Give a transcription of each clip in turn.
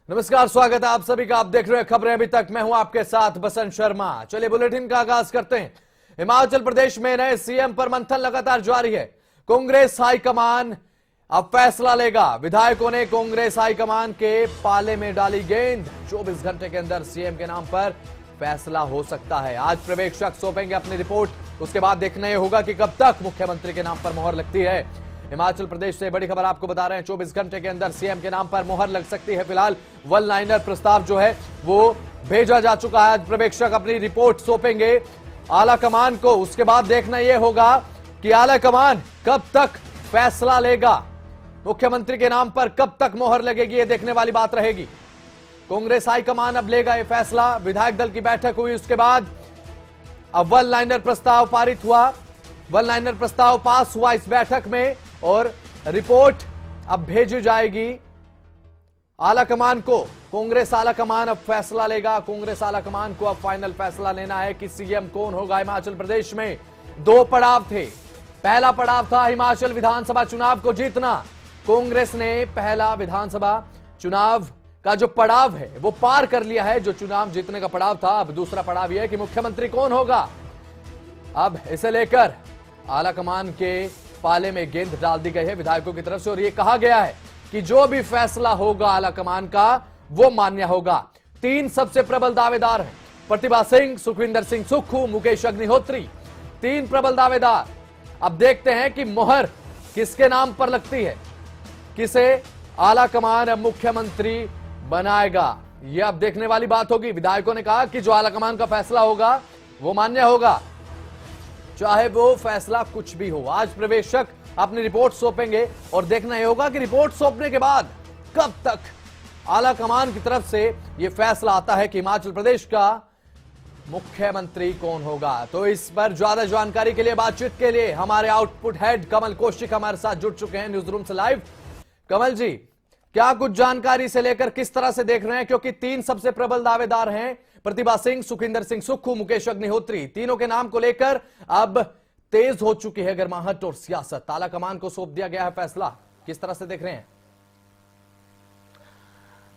नमस्कार, स्वागत है आप सभी का। आप देख रहे हैं खबरें अभी तक। मैं हूं आपके साथ बसंत शर्मा। चलिए बुलेटिन का आगाज करते हैं। हिमाचल प्रदेश में नए सीएम पर मंथन लगातार जारी है। कांग्रेस हाईकमान अब फैसला लेगा। विधायकों ने कांग्रेस हाईकमान के पाले में डाली गेंद। 24 घंटे के अंदर सीएम के नाम पर फैसला हो सकता है। आज पर्यवेक्षक सौंपेंगे अपनी रिपोर्ट। उसके बाद देखना यह होगा कि कब तक मुख्यमंत्री के नाम पर मोहर लगती है। हिमाचल प्रदेश से बड़ी खबर आपको बता रहे हैं। 24 घंटे के अंदर सीएम के नाम पर मोहर लग सकती है। फिलहाल वन लाइनर प्रस्ताव जो है वो भेजा जा चुका है। आज पर्यवेक्षक अपनी रिपोर्ट सौंपेंगे आला कमान को। उसके बाद देखना यह होगा कि आला कमान कब तक फैसला लेगा, मुख्यमंत्री के नाम पर कब तक मोहर लगेगी, यह देखने वाली बात रहेगी। कांग्रेस हाईकमान अब लेगा यह फैसला। विधायक दल की बैठक हुई, उसके बाद अब वन लाइनर प्रस्ताव पारित हुआ। वन लाइनर प्रस्ताव पास हुआ इस बैठक में और रिपोर्ट अब भेजी जाएगी आला कमान को। कांग्रेस आला कमान अब फैसला लेगा। कांग्रेस आला कमान को अब फाइनल फैसला लेना है कि सीएम कौन होगा। हिमाचल प्रदेश में दो पड़ाव थे। पहला पड़ाव था हिमाचल विधानसभा चुनाव को जीतना। कांग्रेस ने पहला विधानसभा चुनाव का जो पड़ाव है वो पार कर लिया है, जो चुनाव जीतने का पड़ाव था। अब दूसरा पड़ाव यह है कि मुख्यमंत्री कौन होगा। अब इसे लेकर आला कमान के पाले में गेंद डाल दी गई है विधायकों की तरफ से और यह कहा गया है कि जो भी फैसला होगा आला कमान का वो मान्य होगा। तीन सबसे प्रबल दावेदार हैं, प्रतिभा सिंह, सुखविंदर सिंह सुक्खू, मुकेश अग्निहोत्री। तीन प्रबल दावेदार। अब देखते हैं कि मोहर किसके नाम पर लगती है, किसे आला कमान अब मुख्यमंत्री बनाएगा। यह अब देखने वाली बात होगी। विधायकों ने कहा कि जो आला कमान का फैसला होगा वो मान्य होगा, चाहे वो फैसला कुछ भी हो। आज पर्यवेक्षक अपनी रिपोर्ट सौंपेंगे और देखना यह होगा कि रिपोर्ट सौंपने के बाद कब तक आला कमान की तरफ से यह फैसला आता है कि हिमाचल प्रदेश का मुख्यमंत्री कौन होगा। तो इस पर ज्यादा जानकारी के लिए, बातचीत के लिए हमारे आउटपुट हेड कमल कौशिक हमारे साथ जुड़ चुके हैं न्यूज रूम से लाइव। कमल जी, क्या कुछ जानकारी से लेकर किस तरह से देख रहे हैं, क्योंकि तीन सबसे प्रबल दावेदार हैं, प्रतिभा सिंह, सुखविंदर सिंह सुक्खू, मुकेश अग्निहोत्री। तीनों के नाम को लेकर अब तेज हो चुकी है गर्माहट और सियासत। आला कमान को सौंप दिया गया है फैसला, किस तरह से देख रहे हैं?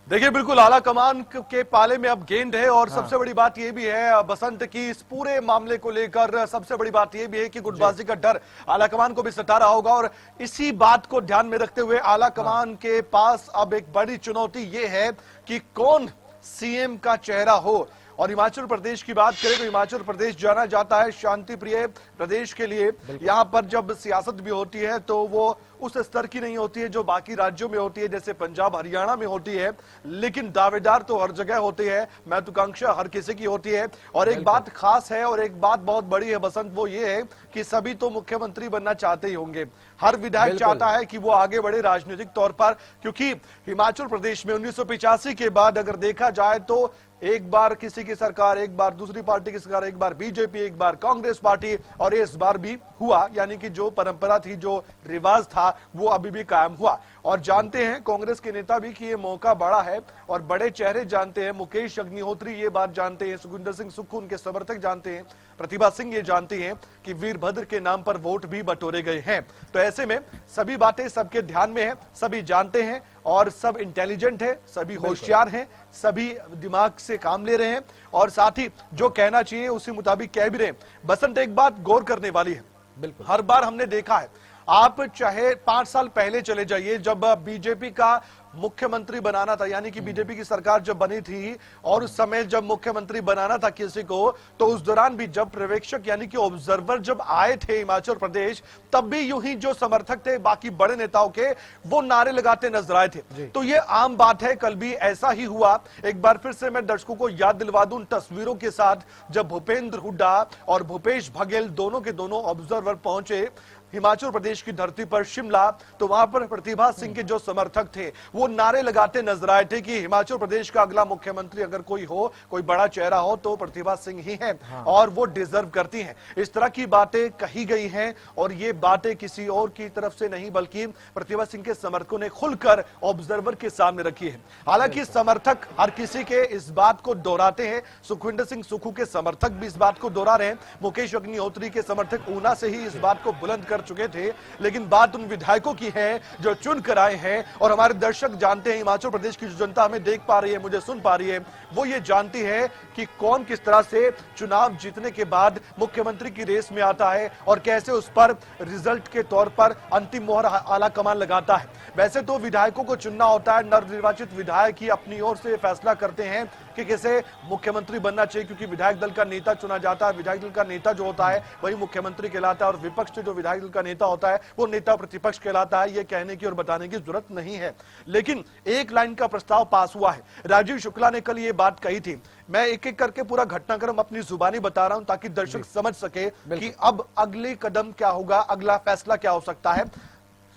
देखिए, बिल्कुल आला कमान के पाले में अब गेंद है और सबसे बड़ी बात यह भी है बसंत की इस पूरे मामले को लेकर सबसे बड़ी बात यह भी है कि गुटबाजी का डर आला कमान को भी सता रहा होगा और इसी बात को ध्यान में रखते हुए आला कमान के पास अब एक बड़ी चुनौती यह है कि कौन सीएम का चेहरा हो। और हिमाचल प्रदेश की बात करें तो हिमाचल प्रदेश जाना जाता है शांति प्रिय प्रदेश के लिए। यहाँ पर जब सियासत भी होती है तो वो उस स्तर की नहीं होती है जो बाकी राज्यों में होती है, जैसे पंजाब हरियाणा में होती है, लेकिन दावेदार तो हर जगह होते हैं, महत्वाकांक्षा हर किसी की होती है। और एक बात खास है और एक बात बहुत बड़ी है बसंत, वो ये है कि सभी तो मुख्यमंत्री बनना चाहते ही होंगे। हर विधायक चाहता है कि वो आगे बढ़े राजनीतिक तौर पर, क्योंकि हिमाचल प्रदेश में 1985 के बाद अगर देखा जाए तो एक बार किसी की सरकार, एक बार दूसरी पार्टी की सरकार, एक बार बीजेपी, एक बार कांग्रेस पार्टी, और इस बार भी हुआ। यानी कि जो परंपरा थी, जो रिवाज था, वो अभी भी कायम हुआ। और जानते हैं कांग्रेस के नेता भी कि ये मौका बड़ा है और बड़े चेहरे जानते हैं। मुकेश अग्निहोत्री ये बात जानते हैं, सुखविंदर सिंह सुक्खू उनके समर्थक जानते हैं, प्रतिभा सिंह ये जानती हैं कि वीरभद्र के नाम पर वोट भी बटोरे गए हैं। तो ऐसे में सभी बातें सबके ध्यान में है, सभी जानते हैं और सब इंटेलिजेंट है, सभी होशियार हैं, सभी दिमाग से काम ले रहे हैं और साथ ही जो कहना चाहिए उसी मुताबिक कह भी रहे हैं। बसंत, एक बात गौर करने वाली है, बिल्कुल हर बार हमने देखा है, आप चाहे 5 साल पहले चले जाइए जब बीजेपी का मुख्यमंत्री बनाना था, यानी कि बीजेपी की सरकार जब बनी थी और उस समय जब मुख्यमंत्री बनाना था किसी को, तो उस दौरान भी जब पर्यवेक्षक यानी कि ऑब्जर्वर जब आए थे हिमाचल प्रदेश, तब भी यूं ही जो समर्थक थे बाकी बड़े नेताओं के, वो नारे लगाते नजर आए थे। तो ये आम बात है, कल भी ऐसा ही हुआ। एक बार फिर से मैं दर्शकों को याद दिलवा दूं तस्वीरों के साथ, जब भूपेंद्र हुड्डा और भूपेश बघेल दोनों के दोनों ऑब्जर्वर पहुंचे हिमाचल प्रदेश की धरती पर शिमला, तो वहां पर प्रतिभा सिंह के जो समर्थक थे वो नारे लगाते नजर आए थे कि हिमाचल प्रदेश का अगला मुख्यमंत्री अगर कोई हो, कोई बड़ा चेहरा हो तो प्रतिभा सिंह ही है और वो डिजर्व करती हैं। इस तरह की बातें कही गई हैं और ये बातें किसी और की तरफ से नहीं बल्कि प्रतिभा सिंह के समर्थकों ने खुलकर ऑब्जर्वर के सामने रखी है। हालांकि समर्थक हर किसी के इस बात को दोहराते हैं, सुखविंदर सिंह सुक्खू के समर्थक भी इस बात को दोहरा रहे हैं, मुकेश अग्निहोत्री के समर्थक ऊना से ही इस बात को बुलंद कर कर चुके थे, लेकिन बात उन विधायकों की है जो चुन कर आए हैं। और हमारे दर्शक जानते हैं, हिमाचल प्रदेश की जो जनता हमें देख पा रही है, मुझे सुन पा रही है, वो ये जानती है कि कौन किस तरह से चुनाव जीतने के बाद मुख्यमंत्री की रेस में आता है और कैसे उस पर रिजल्ट के तौर पर अंतिम मोहर आला कमान लगाता है। वैसे तो विधायकों को चुनना होता है, नवनिर्वाचित विधायक ही अपनी ओर से फैसला करते हैं कि कैसे मुख्यमंत्री बनना चाहिए, क्योंकि विधायक दल का नेता चुना जाता है। विधायक दल का नेता जो होता है वही मुख्यमंत्री कहलाता है और विपक्ष से जो विधायक दल का नेता होता है वो नेता प्रतिपक्ष कहलाता है। ये कहने की और बताने की जरूरत नहीं है, लेकिन एक लाइन का प्रस्ताव पास हुआ है। राजीव शुक्ला ने कल ये बात कही थी। मैं एक एक करके पूरा घटनाक्रम अपनी जुबानी बता रहा हूं ताकि दर्शक समझ सके कि अब अगले कदम क्या होगा, अगला फैसला क्या हो सकता है।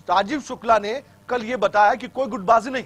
राजीव शुक्ला ने कल ये बताया कि कोई गुटबाजी नहीं,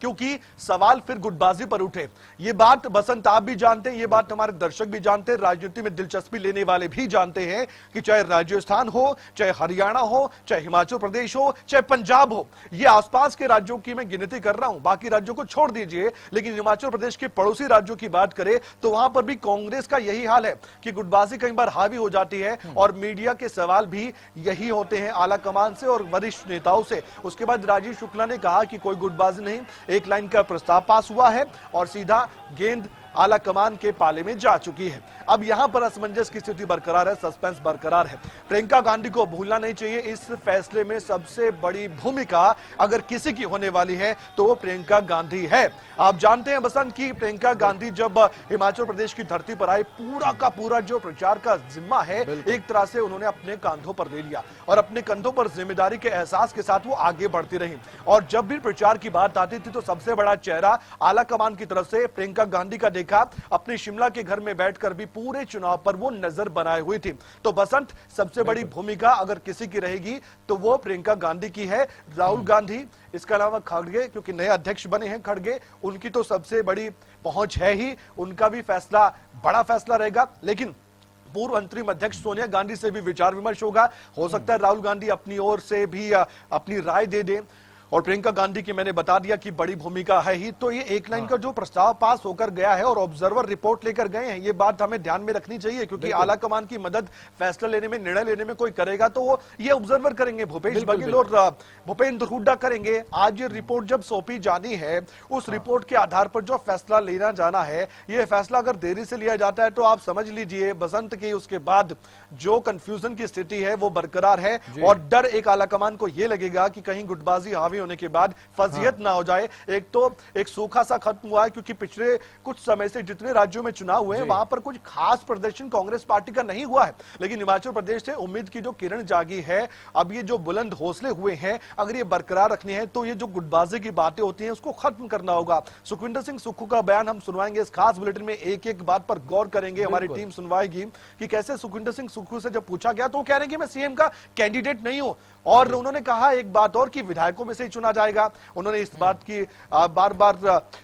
क्योंकि सवाल फिर गुटबाजी पर उठे। ये बात बसंत आप भी जानते हैं, ये बात हमारे दर्शक भी जानते हैं, राजनीति में दिलचस्पी लेने वाले भी जानते हैं कि चाहे राजस्थान हो, चाहे हरियाणा हो, चाहे हिमाचल प्रदेश हो, चाहे पंजाब हो, ये आसपास के राज्यों की मैं गिनती कर रहा हूं, बाकी राज्यों को छोड़ दीजिए, लेकिन हिमाचल प्रदेश के पड़ोसी राज्यों की बात करें तो वहां पर भी कांग्रेस का यही हाल है कि गुटबाजी कई बार हावी हो जाती है और मीडिया के सवाल भी यही होते हैं आला कमान से और वरिष्ठ नेताओं से। उसके बाद राजीव शुक्ला ने कहा कि कोई गुटबाजी नहीं, एक लाइन का प्रस्ताव पास हुआ है और सीधा गेंद आला कमान के पाले में जा चुकी है। अब यहां पर असमंजस की स्थिति बरकरार है, सस्पेंस बरकरार है। प्रियंका गांधी को भूलना नहीं चाहिए, इस फैसले में सबसे बड़ी भूमिका अगर किसी की होने वाली है तो वो प्रियंका गांधी है। आप जानते हैं बसंत की प्रियंका गांधी जब हिमाचल प्रदेश की धरती पर आए, पूरा का पूरा जो प्रचार का जिम्मा है एक तरह से उन्होंने अपने कंधों पर ले लिया और अपने कंधों पर जिम्मेदारी के एहसास के साथ वो आगे बढ़ती रही। और जब भी प्रचार की बात आती थी तो सबसे बड़ा चेहरा आला कमान की तरफ से प्रियंका गांधी का देखा। अपने शिमला के घर में बैठकर भी पूरे चुनाव पर वो नजर बनाए हुई थी। तो बसंत सबसे बड़ी भूमिका अगर किसी की रहेगी तो वो प्रियंका गांधी की है। राहुल गांधी, इसके अलावा खड़गे, क्योंकि नए अध्यक्ष बने हैं खड़गे, उनकी तो सबसे बड़ी पहुंच है ही, उनका भी फैसला बड़ा फैसला रहेगा। लेकिन पूर्व अंतरिम अध्यक्ष सोनिया गांधी से भी विचार विमर्श होगा। हो सकता है राहुल गांधी अपनी ओर से भी अपनी राय दे दें और प्रियंका गांधी की मैंने बता दिया कि बड़ी भूमिका है ही। तो ये एक लाइन का जो प्रस्ताव पास होकर गया है और ऑब्जर्वर रिपोर्ट लेकर गए हैं, ये बात हमें ध्यान में रखनी चाहिए, क्योंकि आला कमान की मदद फैसला लेने में, निर्णय लेने में कोई करेगा तो वो ये ऑब्जर्वर करेंगे, भूपेश बघेल और भूपेंद्र हुड्डा करेंगे। आज ये रिपोर्ट जब सौंपी जानी है, उस रिपोर्ट के आधार पर जो फैसला लेना जाना है, ये फैसला अगर देरी से लिया जाता है तो आप समझ लीजिए बसंत की उसके बाद जो कंफ्यूजन की स्थिति है वो बरकरार है। और डर एक आला कमान को ये लगेगा कि कहीं गुटबाजी हावी होने के बाद फजीयत ना हो जाए। एक तो एक सूखा सा खत्म हुआ है, क्योंकि पिछले कुछ समय से जितने राज्यों में चुनाव हुए हैं वहां पर कुछ खास प्रदर्शन कांग्रेस पार्टी का नहीं हुआ है, लेकिन हिमाचल प्रदेश से उम्मीद की जो किरण जागी है, अब ये जो बुलंद हौसले हुए हैं, अगर ये बरकरार रखनी है तो ये जो गुटबाजी की बातें होती हैं उसको खत्म करना होगा। सुखविंदर सिंह सुक्खू का बयान हम सुनवाएंगे इस खास बुलेटिन में, एक एक बात पर गौर करेंगे, हमारी टीम सुनवाएगी कि कैसे सुखविंदर सिंह सुक्खू से जब पूछा गया तो वो कह रहे हैं कि मैं सीएम का कैंडिडेट नहीं हूं। और उन्होंने कहा एक बात और कि विधायकों में से ही चुना जाएगा। उन्होंने इस बात की बार बार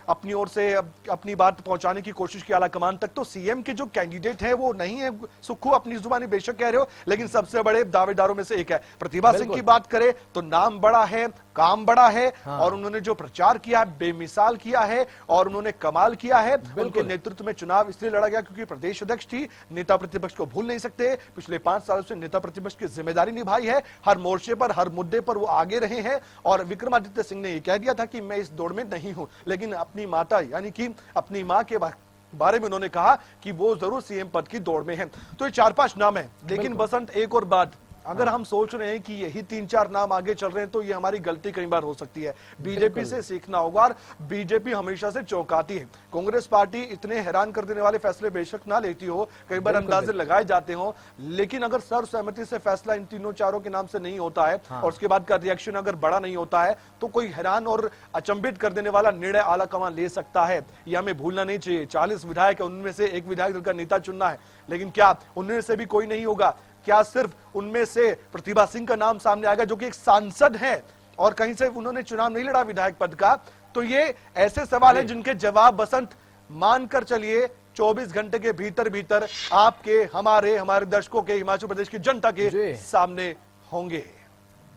अपनी ओर से अपनी बात पहुंचाने की कोशिश की आला कमान तक। तो सीएम के जो कैंडिडेट है वो नहीं है सुक्खू, अपनी जुबानी बेशक कह रहे हो, लेकिन सबसे बड़े दावेदारों में से एक है। प्रतिभा सिंह की बात करें तो नाम बड़ा है, काम बड़ा है, और उन्होंने जो प्रचार किया है बेमिसाल किया है और उन्होंने कमाल किया है। उनके नेतृत्व में चुनाव इसलिए लड़ा गया क्योंकि प्रदेश अध्यक्ष थी, नेता प्रतिपक्ष को भूल नहीं सकते। पिछले 5 सालों से नेता प्रतिपक्ष की जिम्मेदारी निभाई है, हर मोर्चे पर, हर मुद्दे पर वो आगे रहे हैं। और विक्रमादित्य सिंह ने यह कह दिया था कि मैं इस दौड़ में नहीं हूं, लेकिन अपनी माता यानी कि अपनी मां के बारे में उन्होंने कहा कि वो जरूर सीएम पद की दौड़ में है। तो ये 4-5 नाम है, लेकिन बसंत एक और बात, अगर हम सोच रहे हैं कि यही 3-4 नाम आगे चल रहे हैं तो ये हमारी गलती कई बार हो सकती है। बीजेपी से सीखना होगा, और बीजेपी हमेशा से चौंकाती है। कांग्रेस पार्टी इतने हैरान कर देने वाले फैसले बेशक ना लेती हो, कई बार अंदाजे लगाए जाते हो, लेकिन अगर सर्वसहमति से फैसला इन तीनों चारों के नाम से नहीं होता है और उसके बाद का रिएक्शन अगर बड़ा नहीं होता है तो कोई हैरान और अचंभित कर देने वाला निर्णय आला कमान ले सकता है। यह हमें भूलना नहीं चाहिए। 40 विधायक है, उनमें से एक विधायक दल का नेता चुनना है, लेकिन क्या उनमें से भी कोई नहीं होगा? क्या सिर्फ उनमें से प्रतिभा सिंह का नाम सामने आएगा जो कि एक सांसद है और कहीं से उन्होंने चुनाव नहीं लड़ा विधायक पद का? तो ये ऐसे सवाल हैं जिनके जवाब बसंत मानकर चलिए 24 घंटे के भीतर भीतर आपके, हमारे दर्शकों के, हिमाचल प्रदेश की जनता के सामने होंगे।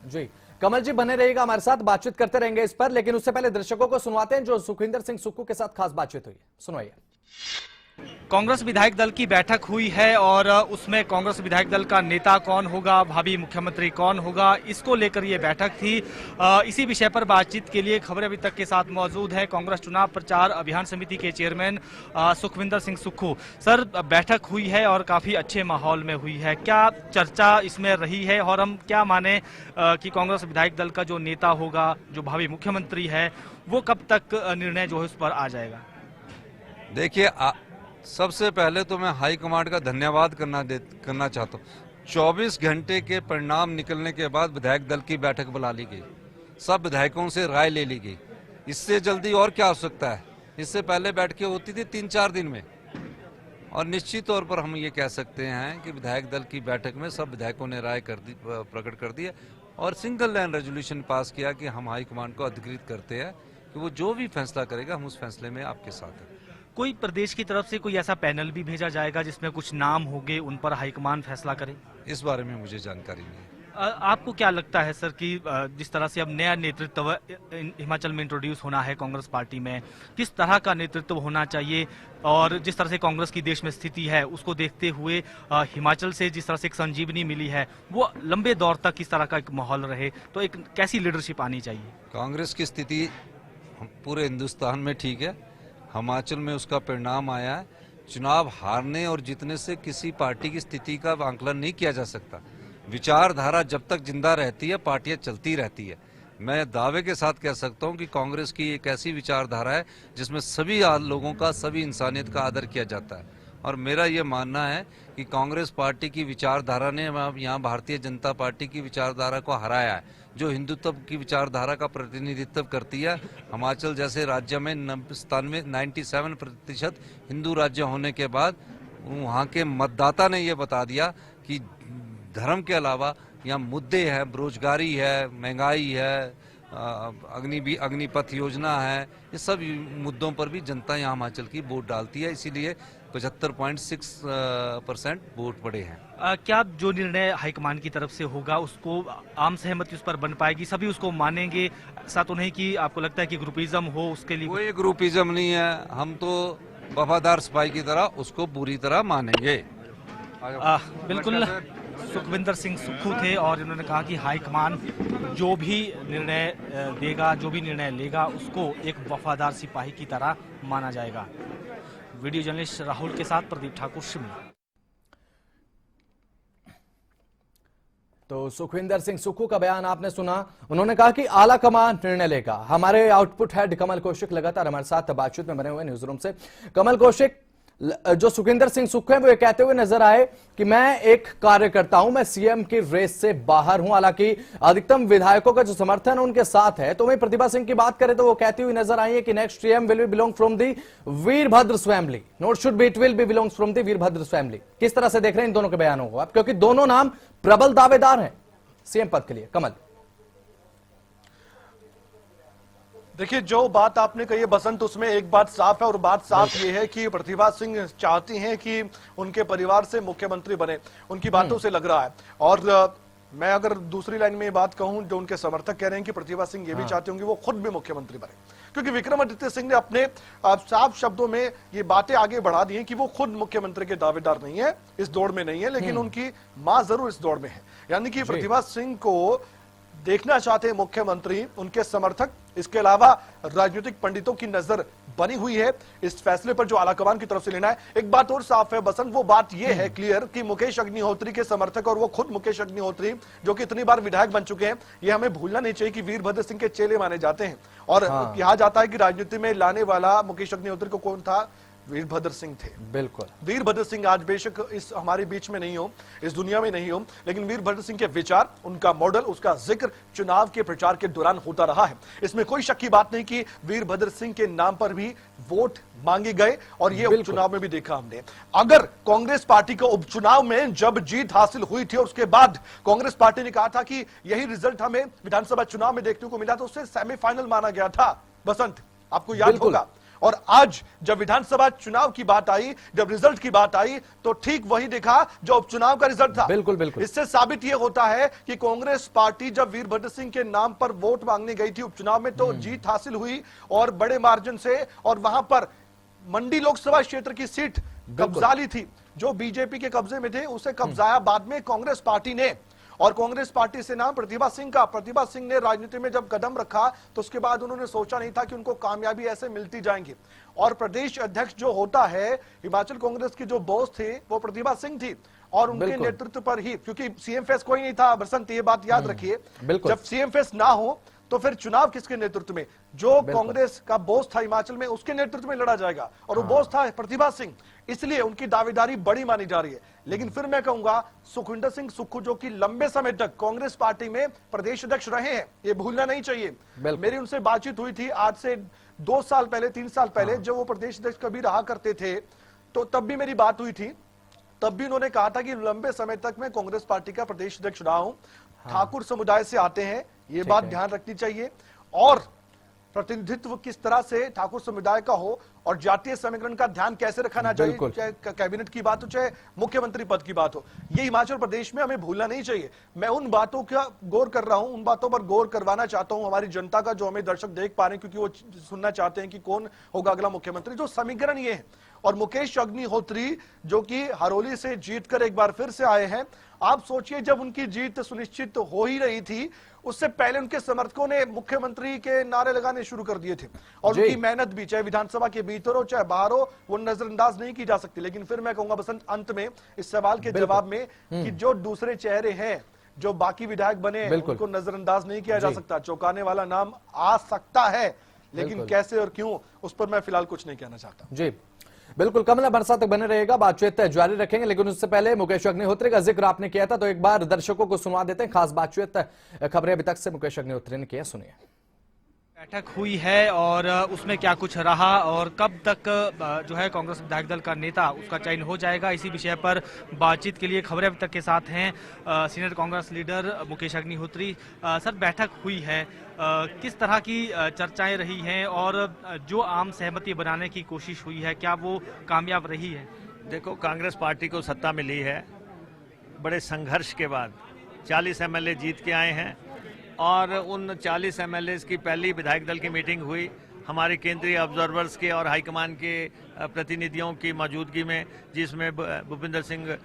जी कमल जी बने रहिएगा हमारे साथ, बातचीत करते रहेंगे इस पर, लेकिन उससे पहले दर्शकों को सुनवाते हैं जो सुखविंदर सिंह सुक्खू के साथ खास बातचीत हुई। सुनवाइए। कांग्रेस विधायक दल की बैठक हुई है और उसमें कांग्रेस विधायक दल का नेता कौन होगा, भावी मुख्यमंत्री कौन होगा, इसको लेकर ये बैठक थी। इसी विषय पर बातचीत के लिए खबरें अभी तक के साथ मौजूद है कांग्रेस चुनाव प्रचार अभियान समिति के चेयरमैन सुखविंदर सिंह सुक्खू। सर, बैठक हुई है और काफी अच्छे माहौल में हुई है, क्या चर्चा इसमें रही है और हम क्या माने कि कांग्रेस विधायक दल का जो नेता होगा, जो भावी मुख्यमंत्री है, वो कब तक निर्णय जो है उस पर आ जाएगा? देखिए, सबसे पहले तो मैं हाईकमांड का धन्यवाद करना चाहता हूँ। 24 घंटे के परिणाम निकलने के बाद विधायक दल की बैठक बुला ली गई, सब विधायकों से राय ले ली गई। इससे जल्दी और क्या हो सकता है? इससे पहले बैठकें होती थी 3-4 दिन में, और निश्चित तौर पर हम ये कह सकते हैं कि विधायक दल की बैठक में सब विधायकों ने राय प्रकट कर दी है और सिंगल लाइन रेजोल्यूशन पास किया कि हम हाईकमांड को अधिकृत करते हैं कि वो जो भी फैसला करेगा हम उस फैसले में आपके साथ हैं। कोई प्रदेश की तरफ से कोई ऐसा पैनल भी भेजा जाएगा जिसमें कुछ नाम होंगे, उन पर हाईकमान फैसला करे? इस बारे में मुझे जानकारी नहीं है। आपको क्या लगता है सर कि जिस तरह से अब नया नेतृत्व हिमाचल में इंट्रोड्यूस होना है कांग्रेस पार्टी में, किस तरह का नेतृत्व होना चाहिए? और जिस तरह से कांग्रेस की देश में स्थिति है उसको देखते हुए हिमाचल से जिस तरह से एक संजीवनी मिली है, वो लंबे दौर तक किस तरह का एक माहौल रहे, तो एक कैसी लीडरशिप आनी चाहिए? कांग्रेस की स्थिति पूरे हिंदुस्तान में ठीक है, हिमाचल में उसका परिणाम आया है। चुनाव हारने और जीतने से किसी पार्टी की स्थिति का आंकलन नहीं किया जा सकता। विचारधारा जब तक जिंदा रहती है, पार्टियां चलती रहती है। मैं दावे के साथ कह सकता हूं कि कांग्रेस की एक ऐसी विचारधारा है जिसमें सभी लोगों का, सभी इंसानियत का आदर किया जाता है, और मेरा ये मानना है कि कांग्रेस पार्टी की विचारधारा ने यहाँ भारतीय जनता पार्टी की विचारधारा को हराया है, जो हिंदुत्व की विचारधारा का प्रतिनिधित्व करती है। हिमाचल जैसे राज्य में 97% हिंदू राज्य होने के बाद वहाँ के मतदाता ने ये बता दिया कि धर्म के अलावा यहाँ मुद्दे हैं, बेरोजगारी है, महंगाई है, अग्निपथ योजना है, ये सब मुद्दों पर भी जनता यहाँ हिमाचल की वोट डालती है, इसीलिए 75.6% वोट पड़े हैं। क्या जो निर्णय हाईकमान की तरफ से होगा उसको आम सहमति उस पर बन पाएगी, सभी उसको मानेंगे? ऐसा तो नहीं कि आपको लगता है कि ग्रुपिज्म हो उसके लिए? कोई ग्रुपिज्म नहीं है, हम तो वफादार सिपाही की तरह उसको पूरी तरह मानेंगे। बिल्कुल, सुखविंदर सिंह सुक्खू थे और इन्होंने कहा कि हाईकमान जो भी निर्णय देगा, जो भी निर्णय लेगा, उसको एक वफादार सिपाही की तरह माना जाएगा। वीडियो जर्नलिस्ट राहुल के साथ प्रदीप ठाकुर, शिमला। तो सुखविंदर सिंह सुक्खू का बयान आपने सुना। उन्होंने कहा कि आला कमान निर्णय लेगा। हमारे आउटपुट हेड कमल कौशिक लगातार हमारे साथ बातचीत में बने हुए न्यूज रूम से। कमल कौशिक, जो सुखविंदर सिंह सुक्खू हैं वो ये कहते हुए नजर आए कि मैं एक कार्यकर्ता हूं, मैं सीएम की रेस से बाहर हूं। हालांकि अधिकतम विधायकों का जो समर्थन उनके साथ है। तो वहीं प्रतिभा सिंह की बात करें तो वो कहती हुई नजर आई है कि next CM will be belong from the Virbhadra family, not should be, it will be belongs from the Virbhadra family. किस तरह से देख रहे हैं इन दोनों के बयानों को आप, क्योंकि दोनों नाम प्रबल दावेदार हैं सीएम पद के लिए? कमल, देखिए, जो बात आपने कही है बसंत, उसमें एक बात साफ है, और बात साफ ये है कि प्रतिभा सिंह चाहती हैं कि उनके परिवार से मुख्यमंत्री बने, उनकी बातों से लग रहा है। और मैं अगर दूसरी लाइन में ये बात कहूं, जो उनके समर्थक कह रहे हैं कि प्रतिभा सिंह ये भी चाहते होंगे वो खुद भी मुख्यमंत्री बने, क्योंकि विक्रमादित्य सिंह ने अपने साफ शब्दों में ये बातें आगे बढ़ा दी हैं कि वो खुद मुख्यमंत्री के दावेदार नहीं है, इस दौड़ में नहीं है, लेकिन उनकी मां जरूर इस दौड़ में है। यानी कि प्रतिभा सिंह को देखना चाहते हैं मुख्यमंत्री, उनके समर्थक। इसके अलावा राजनीतिक पंडितों की नजर बनी हुई है इस फैसले पर जो आलाकमान की तरफ से लेना है। एक बात और साफ है बसंत, वो बात ये है क्लियर कि मुकेश अग्निहोत्री के समर्थक, और वो खुद मुकेश अग्निहोत्री जो कि इतनी बार विधायक बन चुके हैं, ये हमें भूलना नहीं चाहिए कि वीरभद्र सिंह के चेले माने जाते हैं। और कहा जाता है कि राजनीति में लाने वाला मुकेश अग्निहोत्री को कौन था? वीरभद्र सिंह थे। बिल्कुल, वीरभद्र सिंह आज बेशक इस हमारे बीच में नहीं हो, इस दुनिया में नहीं हो, लेकिन वीरभद्र सिंह के विचार, उनका मॉडल, उसका जिक्र चुनाव के प्रचार के दौरान होता रहा है। इसमें कोई शक की बात नहीं कि वीरभद्र सिंह के नाम पर भी वोट मांगे गए, और ये उपचुनाव में भी देखा हमने। अगर कांग्रेस पार्टी को उपचुनाव में जब जीत हासिल हुई थी और उसके बाद कांग्रेस पार्टी ने कहा था कि यही रिजल्ट हमें विधानसभा चुनाव में देखने को मिला, तो उसे सेमीफाइनल माना गया था बसंत, आपको याद होगा। और आज जब विधानसभा चुनाव की बात आई, जब रिजल्ट की बात आई, तो ठीक वही देखा जो उपचुनाव का रिजल्ट था। बिल्कुल बिल्कुल। इससे साबित यह होता है कि कांग्रेस पार्टी जब वीरभद्र सिंह के नाम पर वोट मांगने गई थी उपचुनाव में, तो जीत हासिल हुई और बड़े मार्जिन से, और वहां पर मंडी लोकसभा क्षेत्र की सीट कब्जा ली थी, जो बीजेपी के कब्जे में थे, उसे कब्जाया बाद में कांग्रेस पार्टी ने। और कांग्रेस पार्टी से नाम प्रतिभा सिंह का। प्रतिभा सिंह ने राजनीति में जब कदम रखा तो उसके बाद उन्होंने सोचा नहीं था कि उनको कामयाबी ऐसे मिलती जाएंगी। और प्रदेश अध्यक्ष जो होता है, हिमाचल कांग्रेस की जो बॉस थे वो प्रतिभा सिंह थी, और उनके नेतृत्व पर ही, क्योंकि सीएम फेस कोई नहीं था बसंत, ये बात याद रखिए। जब सीएम फेस ना हो तो फिर चुनाव किसके नेतृत्व में? जो कांग्रेस का बॉस था हिमाचल में, उसके नेतृत्व में लड़ा जाएगा, और वो बॉस था प्रतिभा सिंह, इसलिए उनकी दावेदारी बड़ी मानी जा रही है। लेकिन फिर मैं कहूंगा सुखविंदर सिंह सुक्खू, जो कि लंबे समय तक कांग्रेस पार्टी में प्रदेश अध्यक्ष रहे हैं, ये भूलना नहीं चाहिए। मेरी उनसे बातचीत हुई थी आज से 2 साल पहले, 3 साल पहले, जब वो प्रदेश अध्यक्ष कभी रहा करते थे, तो तब भी मेरी बात हुई थी। तब भी उन्होंने कहा था कि लंबे समय तक मैं कांग्रेस पार्टी का प्रदेश अध्यक्ष रहा हूं, ठाकुर समुदाय से आते हैं, ये बात ध्यान रखनी चाहिए। और प्रतिनिधित्व किस तरह से ठाकुर समुदाय का हो और जातीय समीकरण का ध्यान कैसे रखना चाहिए, चाहे कैबिनेट की बात हो चाहे मुख्यमंत्री पद की बात हो, ये हिमाचल प्रदेश में हमें भूलना नहीं चाहिए। मैं उन बातों का गौर कर रहा हूं, उन बातों पर गौर करवाना चाहता हूं हमारी जनता का, जो हमें दर्शक देख पा रहे हैं, क्योंकि वो सुनना चाहते हैं कि कौन होगा अगला मुख्यमंत्री। जो समीकरण ये है, और मुकेश अग्निहोत्री जो कि हरोली से जीतकर एक बार फिर से आए हैं, आप सोचिए जब उनकी जीत सुनिश्चित हो ही रही थी, उससे पहले उनके समर्थकों ने मुख्यमंत्री के नारे लगाने शुरू कर दिए थे, और उनकी मेहनत भी, चाहे विधानसभा के भीतर हो चाहे बाहर हो, वो नजरअंदाज नहीं की जा सकती। लेकिन फिर मैं कहूंगा बसंत, अंत में इस सवाल के जवाब में, कि जो दूसरे चेहरे हैं, जो बाकी विधायक बने, उनको नजरअंदाज नहीं किया जा सकता। चौंकाने वाला नाम आ सकता है, लेकिन कैसे और क्यों, उस पर मैं फिलहाल कुछ नहीं कहना चाहता। जी बिल्कुल, कमला बरसा तक बने रहेगा, बातचीत जारी रखेंगे। लेकिन उससे पहले मुकेश अग्निहोत्री का जिक्र आपने किया था, तो एक बार दर्शकों को सुनवा देते हैं खास बातचीत, खबरें अभी तक से मुकेश अग्निहोत्री ने किया, सुनिए। बैठक हुई है और उसमें क्या कुछ रहा और कब तक जो है कांग्रेस विधायक दल का नेता, उसका चयन हो जाएगा, इसी विषय पर बातचीत के लिए खबरें अभी तक के साथ हैं senior Congress leader Mukesh Agnihotri. Sir, बैठक हुई है, किस तरह की चर्चाएं रही हैं और जो आम सहमति बनाने की कोशिश हुई है, क्या वो कामयाब रही है? देखो, कांग्रेस पार्टी को सत्ता मिली है बड़े संघर्ष के बाद। 40 एमएलए जीत के आए हैं, और उन 40 एमएलए की पहली विधायक दल की मीटिंग हुई हमारे केंद्रीय ऑब्जर्वर्स के और हाईकमान के प्रतिनिधियों की मौजूदगी में, जिसमें भूपिंदर सिंह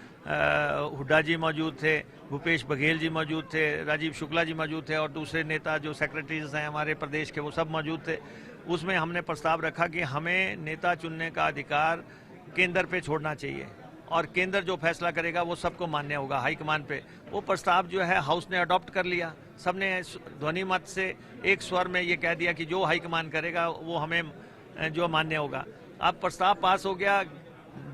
हुड्डा जी मौजूद थे, भूपेश बघेल जी मौजूद थे, राजीव शुक्ला जी मौजूद थे, और दूसरे नेता जो सेक्रेटरीज हैं हमारे प्रदेश के, वो सब मौजूद थे। उसमें हमने प्रस्ताव रखा कि हमें नेता चुनने का अधिकार केंद्र पे छोड़ना चाहिए, और केंद्र जो फैसला करेगा वो सबको मान्य होगा हाईकमान पे। वो प्रस्ताव जो है हाउस ने अडॉप्ट कर लिया, सबने ध्वनि मत से एक स्वर में ये कह दिया कि जो हाईकमान करेगा वो हमें जो मान्य होगा। अब प्रस्ताव पास हो गया,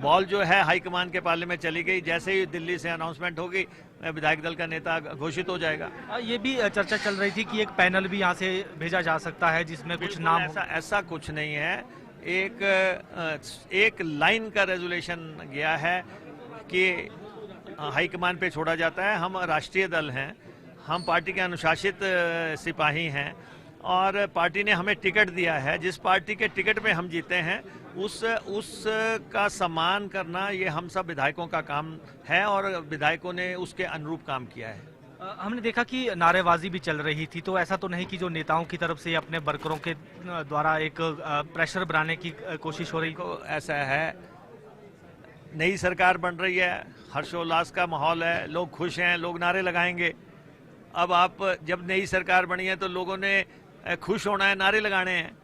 बॉल जो है हाईकमान के पाले में चली गई। जैसे ही दिल्ली से अनाउंसमेंट होगी, विधायक दल का नेता घोषित हो जाएगा। ये भी चर्चा चल रही थी कि एक पैनल भी यहाँ से भेजा जा सकता है जिसमें कुछ नाम, ऐसा कुछ नहीं है। एक लाइन का रेजोल्यूशन गया है कि हाईकमान पे छोड़ा जाता है। हम राष्ट्रीय दल हैं, हम पार्टी के अनुशासित सिपाही हैं, और पार्टी ने हमें टिकट दिया है। जिस पार्टी के टिकट पे हम जीते हैं उस का सम्मान करना ये हम सब विधायकों का काम है, और विधायकों ने उसके अनुरूप काम किया है। हमने देखा कि नारेबाजी भी चल रही थी, तो ऐसा तो नहीं कि जो नेताओं की तरफ से अपने वर्करों के द्वारा एक प्रेशर बनाने की कोशिश हो रही? ऐसा है, नई सरकार बन रही है, हर्षोल्लास का माहौल है, लोग खुश हैं, लोग नारे लगाएंगे। अब आप जब नई सरकार बनी है तो लोगों ने खुश होना है, नारे लगाने हैं।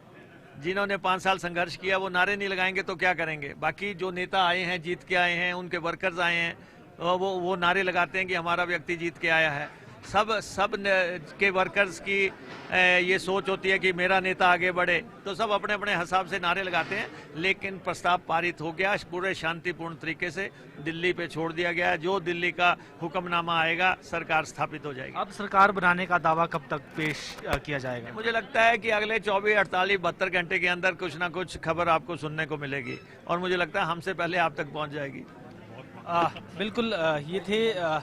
जिन्होंने 5 साल संघर्ष किया वो नारे नहीं लगाएंगे तो क्या करेंगे? बाकी जो नेता आए हैं, जीत के आए हैं, उनके वर्कर्स आए हैं, वो नारे लगाते हैं कि हमारा व्यक्ति जीत के आया है। सब के वर्कर्स की ये सोच होती है कि मेरा नेता आगे बढ़े, तो सब अपने अपने हिसाब से नारे लगाते हैं। लेकिन प्रस्ताव पारित हो गया, पूरे शांतिपूर्ण तरीके से दिल्ली पे छोड़ दिया गया है। जो दिल्ली का हुक्मनामा आएगा, सरकार स्थापित हो जाएगी। अब सरकार बनाने का दावा कब तक पेश किया जाएगा? मुझे लगता है कि अगले 24, 48, 72 घंटे के अंदर कुछ ना कुछ खबर आपको सुनने को मिलेगी, और मुझे लगता है हमसे पहले आप तक पहुंच जाएगी। बिल्कुल, ये थे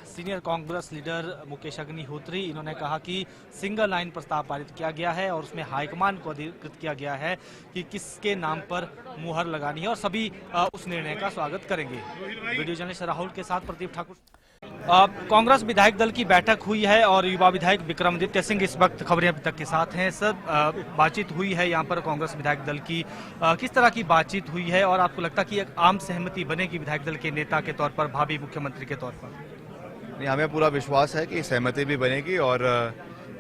सीनियर कांग्रेस लीडर मुकेश अग्निहोत्री। इन्होंने कहा कि सिंगल लाइन प्रस्ताव पारित किया गया है और उसमें हाईकमान को अधिकृत किया गया है कि किसके नाम पर मुहर लगानी है, और सभी उस निर्णय का स्वागत करेंगे। वीडियो जर्नलिस्ट राहुल के साथ प्रदीप ठाकुर। कांग्रेस विधायक दल की बैठक हुई है और युवा विधायक विक्रमादित्य सिंह इस वक्त खबरें अभी तक के साथ हैं। सर, बातचीत हुई है यहाँ पर कांग्रेस विधायक दल की, किस तरह की बातचीत हुई है और आपको लगता है कि एक आम सहमति बनेगी विधायक दल के नेता के तौर पर, भावी मुख्यमंत्री के तौर पर? नहीं, हमें पूरा विश्वास है कि सहमति भी बनेगी और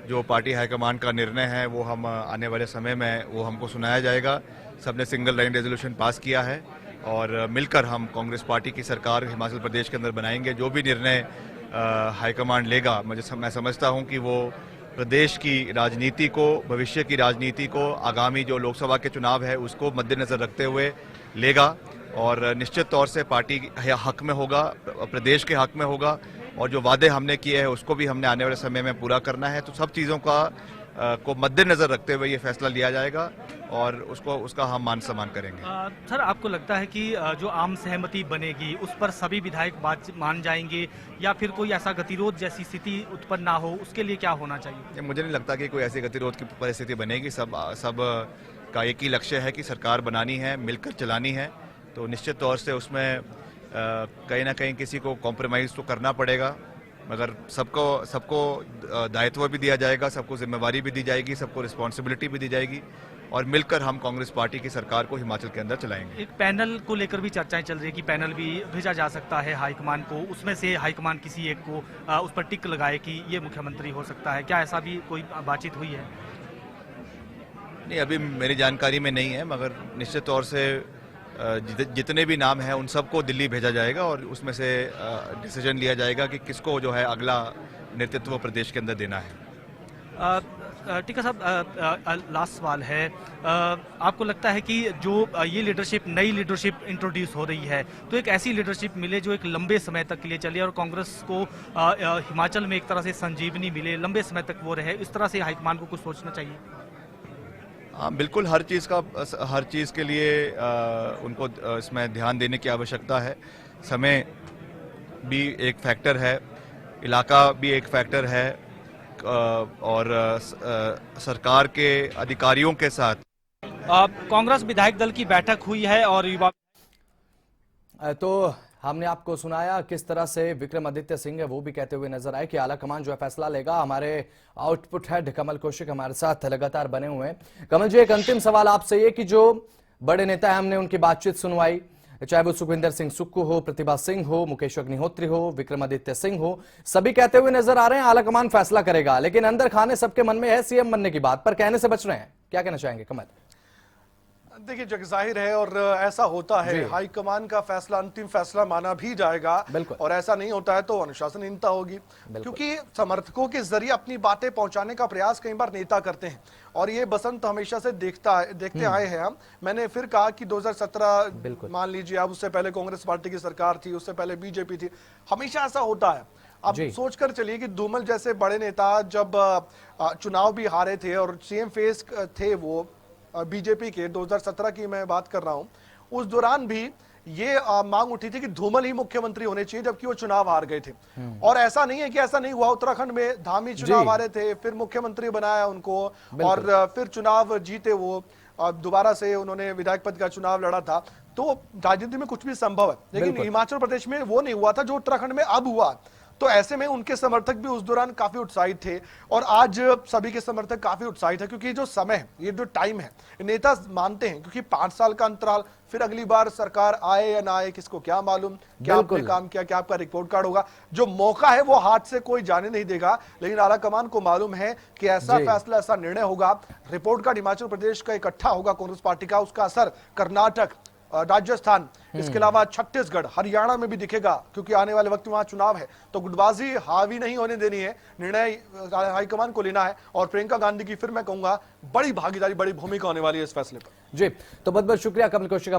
जो पार्टी हाईकमान का निर्णय है वो हम आने वाले समय में वो हमको सुनाया जाएगा। सबने सिंगल लाइन रेजोल्यूशन पास किया है और मिलकर हम कांग्रेस पार्टी की सरकार हिमाचल प्रदेश के अंदर बनाएंगे। जो भी निर्णय हाईकमान लेगा, मैं समझता हूं कि वो प्रदेश की राजनीति को, भविष्य की राजनीति को, आगामी जो लोकसभा के चुनाव है उसको मद्देनजर रखते हुए लेगा और निश्चित तौर से पार्टी हक में होगा, प्रदेश के हक में होगा और जो वादे हमने किए हैं उसको भी हमने आने वाले समय में पूरा करना है। तो सब चीज़ों को मद्देनजर रखते हुए ये फैसला लिया जाएगा और उसका हम मान सम्मान करेंगे। सर, आपको लगता है कि जो आम सहमति बनेगी उस पर सभी विधायक बात मान जाएंगे या फिर कोई ऐसा गतिरोध जैसी स्थिति उत्पन्न ना हो, उसके लिए क्या होना चाहिए? मुझे नहीं लगता कि कोई ऐसी गतिरोध की परिस्थिति बनेगी। सब का एक ही लक्ष्य है कि सरकार बनानी है, मिलकर चलानी है। तो निश्चित तौर से उसमें कहीं ना कहीं किसी को कॉम्प्रोमाइज़ तो करना पड़ेगा, मगर सबको दायित्व भी दिया जाएगा, सबको जिम्मेवारी भी दी जाएगी, सबको रिस्पॉन्सिबिलिटी भी दी जाएगी और मिलकर हम कांग्रेस पार्टी की सरकार को हिमाचल के अंदर चलाएंगे। एक पैनल को लेकर भी चर्चाएं चल रही है कि पैनल भी भेजा जा सकता है हाईकमान को, उसमें से हाईकमान किसी एक को उस पर टिक लगाए कि ये मुख्यमंत्री हो सकता है। क्या ऐसा भी कोई बातचीत हुई है? नहीं, अभी मेरी जानकारी में नहीं है, मगर निश्चित तौर से जितने भी नाम हैं उन सबको दिल्ली भेजा जाएगा और उसमें से डिसीजन लिया जाएगा कि किसको जो है अगला नेतृत्व प्रदेश के अंदर देना है। टीका साहब, लास्ट सवाल है, आपको लगता है कि जो ये लीडरशिप, नई लीडरशिप इंट्रोड्यूस हो रही है, तो एक ऐसी लीडरशिप मिले जो एक लंबे समय तक के लिए चले और कांग्रेस को हिमाचल में एक तरह से संजीवनी मिले, लंबे समय तक वो रहे, इस तरह से हाईकमान को कुछ सोचना चाहिए? हाँ, बिल्कुल, हर चीज़ के लिए उनको इसमें ध्यान देने की आवश्यकता है। समय भी एक फैक्टर है, इलाका भी एक फैक्टर है और सरकार के अधिकारियों के साथ कांग्रेस विधायक दल की बैठक हुई है और युवा, तो हमने आपको सुनाया किस तरह से विक्रमादित्य सिंह है वो भी कहते हुए नजर आए कि आला कमान जो है फैसला लेगा। हमारे आउटपुट हेड कमल कौशिक हमारे साथ लगातार बने हुए हैं। कमल जी, एक अंतिम सवाल आपसे ये कि जो बड़े नेता है, हमने उनकी बातचीत सुनवाई, चाहे वो सुखविंदर सिंह सुक्खू हो, प्रतिभा सिंह हो, मुकेश अग्निहोत्री हो, विक्रमादित्य सिंह हो, सभी कहते हुए नजर आ रहे हैं आला कमान फैसला करेगा, लेकिन अंदर खाने सबके मन में है सीएम बनने की बात, पर कहने से बच रहे हैं। क्या कहना चाहेंगे कमल? देखिए, जग जाहिर है और ऐसा होता है, हाईकमान का फैसला अंतिम फैसला माना भी जाएगा और ऐसा नहीं होता है तो अनुशासनहीनता होगी, क्योंकि समर्थकों के जरिए अपनी बातें पहुंचाने का प्रयास कई बार नेता करते हैं और ये बसंत हमेशा से देखते आए हैं हम। मैंने फिर कहा कि 2017 मान लीजिए, अब उससे पहले कांग्रेस पार्टी की सरकार थी, उससे पहले बीजेपी थी, हमेशा ऐसा होता है। अब सोचकर चलिए कि धूमल जैसे बड़े नेता जब चुनाव भी हारे थे और सीएम फेस थे वो बीजेपी के, 2017 की मैं बात कर रहा हूं, उस दौरान भी ये मांग उठी थी कि धूमल ही मुख्यमंत्री होने चाहिए, जबकि वो चुनाव हार गए थे। और ऐसा नहीं है कि ऐसा नहीं हुआ, उत्तराखंड में धामी चुनाव हारे थे, फिर मुख्यमंत्री बनाया उनको और फिर चुनाव जीते वो, दोबारा से उन्होंने विधायक पद का चुनाव लड़ा था। तो राजनीति में कुछ भी संभव है, लेकिन हिमाचल प्रदेश में वो नहीं हुआ था जो उत्तराखंड में अब हुआ। तो ऐसे में उनके समर्थक भी उस दौरान काफी उत्साहित थे और आज सभी के समर्थक काफी उत्साहित है, क्योंकि जो समय है, ये जो टाइम है, नेता मानते हैं, क्योंकि 5 साल का अंतराल, फिर अगली बार सरकार आए या ना आए किसको क्या मालूम, क्या आपने काम किया, क्या आपका रिपोर्ट कार्ड होगा। जो मौका है वो हाथ से कोई जाने नहीं देगा, लेकिन आला कमान को मालूम है कि ऐसा फैसला, ऐसा निर्णय होगा, रिपोर्ट कार्ड हिमाचल प्रदेश का इकट्ठा होगा कांग्रेस पार्टी का, उसका असर कर्नाटक, राजस्थान, इसके अलावा छत्तीसगढ़, हरियाणा में भी दिखेगा, क्योंकि आने वाले वक्त में वहां चुनाव है। तो गुटबाजी हावी नहीं होने देनी है, निर्णय हाईकमान को लेना है और प्रियंका गांधी की फिर मैं कहूंगा बड़ी भागीदारी, बड़ी भूमिका होने वाली है इस फैसले पर। जी, तो बहुत बहुत शुक्रिया कमल कौशिक।